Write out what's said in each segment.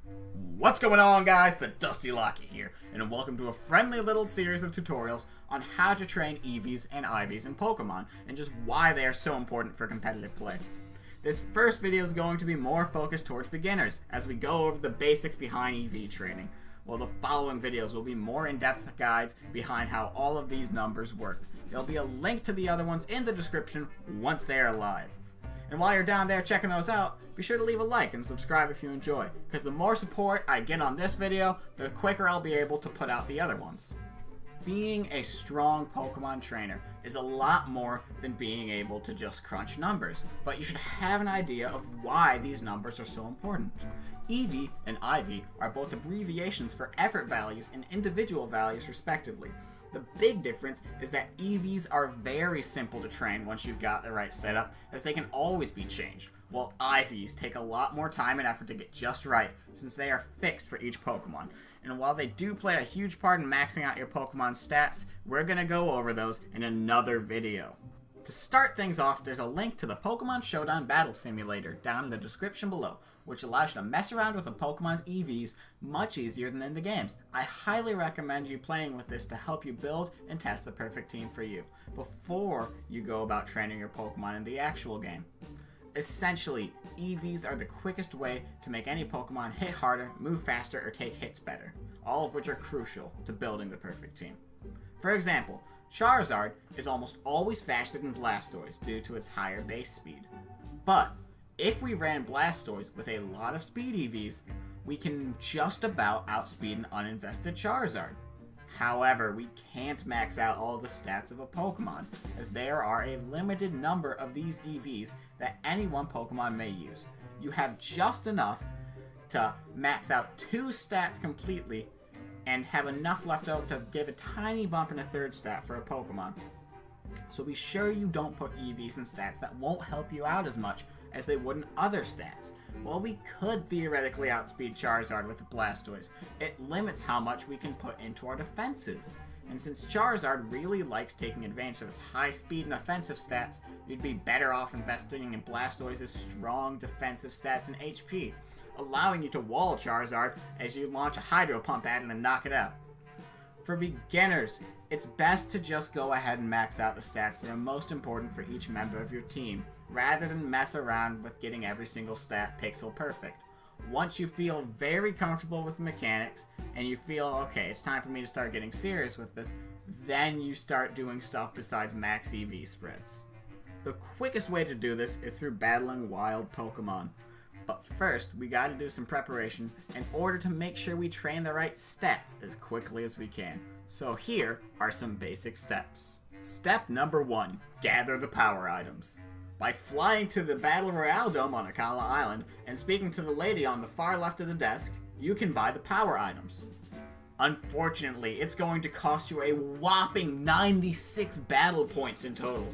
What's going on, guys? The Dusty Locky here, and welcome to a friendly little series of tutorials on how to train EVs and IVs in Pokemon, and just why they are so important for competitive play. This first video is going to be more focused towards beginners, as we go over the basics behind EV training, while the following videos will be more in-depth guides behind how all of these numbers work. There'll be a link to the other ones in the description once they are live. And while you're down there checking those out, be sure to leave a like and subscribe if you enjoy, because the more support I get on this video, the quicker I'll be able to put out the other ones. Being a strong Pokemon trainer is a lot more than being able to just crunch numbers, but you should have an idea of why these numbers are so important. EV and IV are both abbreviations for effort values and individual values respectively. The big difference is that EVs are very simple to train once you've got the right setup, as they can always be changed, while IVs take a lot more time and effort to get just right, since they are fixed for each Pokemon. And while they do play a huge part in maxing out your Pokemon stats, we're going to go over those in another video. To start things off, there's a link to the Pokemon Showdown Battle Simulator down in the description below, which allows you to mess around with a Pokemon's EVs much easier than in the games. I highly recommend you playing with this to help you build and test the perfect team for you, before you go about training your Pokemon in the actual game. Essentially, EVs are the quickest way to make any Pokemon hit harder, move faster, or take hits better, all of which are crucial to building the perfect team. For example, Charizard is almost always faster than Blastoise due to its higher base speed. But if we ran Blastoise with a lot of speed EVs, we can just about outspeed an uninvested Charizard. However, we can't max out all the stats of a Pokemon, as there are a limited number of these EVs that any one Pokemon may use. You have just enough to max out 2 stats completely, and have enough left over to give a tiny bump in a 3rd stat for a Pokemon. So be sure you don't put EVs in stats that won't help you out as much as they would in other stats. While we could theoretically outspeed Charizard with a Blastoise, it limits how much we can put into our defenses. And since Charizard really likes taking advantage of its high speed and offensive stats, you'd be better off investing in Blastoise's strong defensive stats and HP, allowing you to wall Charizard as you launch a Hydro Pump at it and knock it out. For beginners, it's best to just go ahead and max out the stats that are most important for each member of your team, rather than mess around with getting every single stat pixel perfect. Once you feel very comfortable with the mechanics, and you feel, okay, it's time for me to start getting serious with this, then you start doing stuff besides max EV spreads. The quickest way to do this is through battling wild Pokemon. But first, we gotta do some preparation in order to make sure we train the right stats as quickly as we can. So here are some basic steps. Step number 1, gather the power items. By flying to the Battle Royale Dome on Akala Island and speaking to the lady on the far left of the desk, you can buy the power items. Unfortunately, it's going to cost you a whopping 96 battle points in total.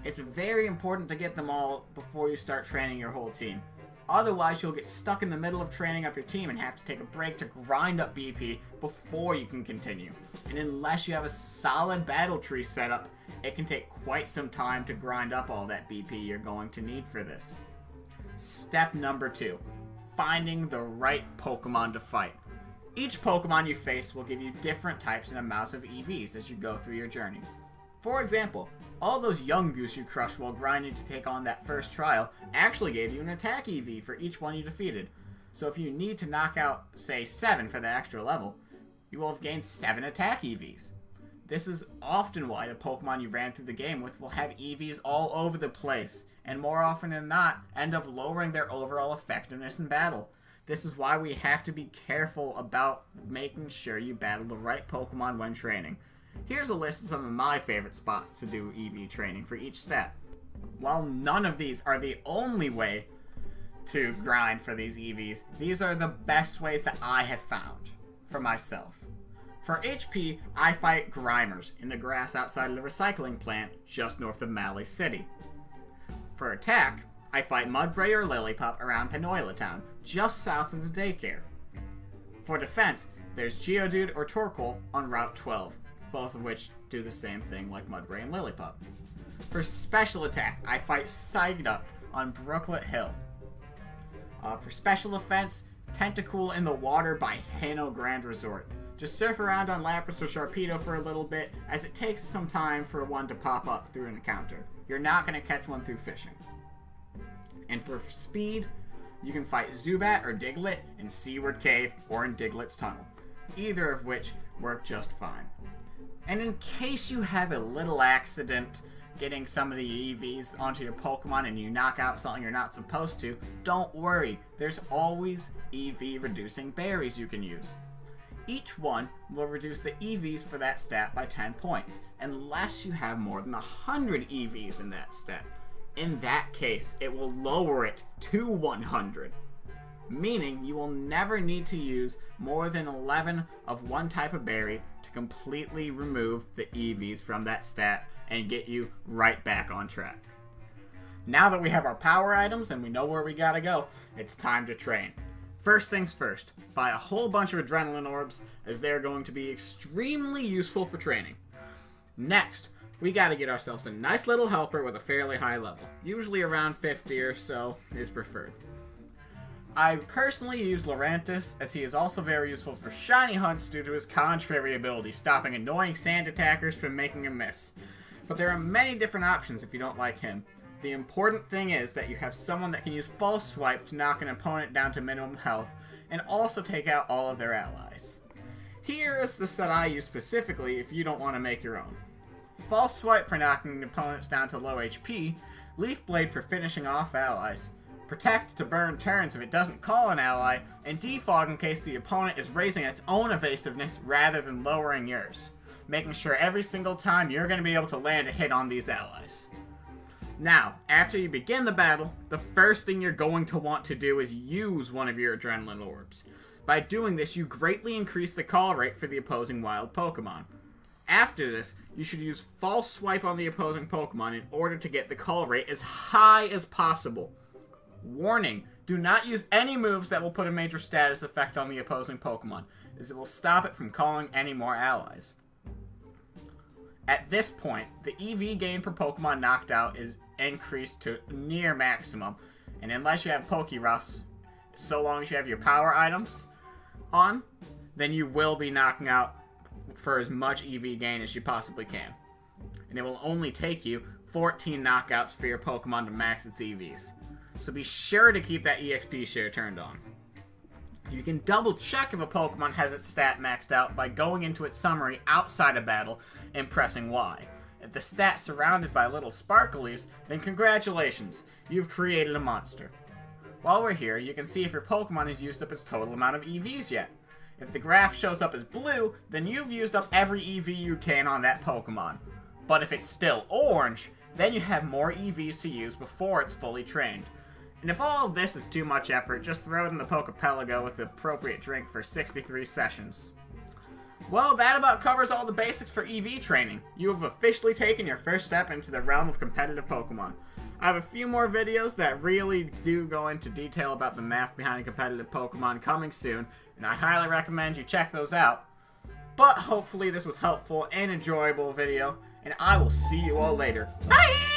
It's very important to get them all before you start training your whole team. Otherwise, you'll get stuck in the middle of training up your team and have to take a break to grind up BP before you can continue. And unless you have a solid battle tree set up, it can take quite some time to grind up all that BP you're going to need for this. Step number 2, finding the right Pokemon to fight. Each Pokemon you face will give you different types and amounts of EVs as you go through your journey. For example, all those young goose you crushed while grinding to take on that first trial actually gave you an attack EV for each one you defeated. So if you need to knock out, say, 7 for the extra level, you will have gained 7 attack EVs. This is often why the Pokemon you ran through the game with will have EVs all over the place, and more often than not, end up lowering their overall effectiveness in battle. This is why we have to be careful about making sure you battle the right Pokemon when training. Here's a list of some of my favorite spots to do EV training for each stat. While none of these are the only way to grind for these EVs, these are the best ways that I have found for myself. For HP, I fight Grimers in the grass outside of the recycling plant just north of Malley City. For attack, I fight Mudbray or Lillipup around Panoila Town, just south of the daycare. For defense, there's Geodude or Torkoal on Route 12, both of which do the same thing like Mudbray and Lillipup. For special attack, I fight Psyduck on Brooklet Hill. For special offense, Tentacool in the Water by Hano Grand Resort. Just surf around on Lapras or Sharpedo for a little bit, as it takes some time for one to pop up through an encounter. You're not going to catch one through fishing. And for speed, you can fight Zubat or Diglett in Seaward Cave or in Diglett's Tunnel, either of which work just fine. And in case you have a little accident getting some of the EVs onto your Pokemon and you knock out something you're not supposed to, don't worry, there's always EV reducing berries you can use. Each one will reduce the EVs for that stat by 10 points, unless you have more than 100 EVs in that stat. In that case, it will lower it to 100, meaning you will never need to use more than 11 of one type of berry to completely remove the EVs from that stat and get you right back on track. Now that we have our power items and we know where we gotta go, it's time to train. First things first, buy a whole bunch of Adrenaline Orbs, as they're going to be extremely useful for training. Next, we gotta get ourselves a nice little helper with a fairly high level. Usually around 50 or so is preferred. I personally use Lurantis, as he is also very useful for shiny hunts due to his contrary ability, stopping annoying sand attackers from making a miss. But there are many different options if you don't like him. The important thing is that you have someone that can use False Swipe to knock an opponent down to minimum health, and also take out all of their allies. Here is the set I use specifically if you don't want to make your own. False Swipe for knocking opponents down to low HP, Leaf Blade for finishing off allies, Protect to burn turns if it doesn't call an ally, and Defog in case the opponent is raising its own evasiveness rather than lowering yours, making sure every single time you're going to be able to land a hit on these allies. Now, after you begin the battle, the first thing you're going to want to do is use one of your Adrenaline Orbs. By doing this, you greatly increase the call rate for the opposing wild Pokemon. After this, you should use False Swipe on the opposing Pokemon in order to get the call rate as high as possible. Warning, do not use any moves that will put a major status effect on the opposing Pokemon, as it will stop it from calling any more allies. At this point, the EV gain per Pokemon knocked out is increased to near maximum, and unless you have Pokerus, so long as you have your power items on, then you will be knocking out for as much EV gain as you possibly can. And it will only take you 14 knockouts for your Pokemon to max its EVs. So be sure to keep that EXP share turned on. You can double check if a Pokemon has its stat maxed out by going into its summary outside of battle and pressing Y. If the stat's surrounded by little sparklies, then congratulations, you've created a monster. While we're here, you can see if your Pokemon has used up its total amount of EVs yet. If the graph shows up as blue, then you've used up every EV you can on that Pokemon. But if it's still orange, then you have more EVs to use before it's fully trained. And if all of this is too much effort, just throw it in the Pokepelago with the appropriate drink for 63 sessions. Well, that about covers all the basics for EV training. You have officially taken your first step into the realm of competitive Pokemon. I have a few more videos that really do go into detail about the math behind competitive Pokemon coming soon, and I highly recommend you check those out. But hopefully this was helpful and enjoyable video, and I will see you all later. Bye!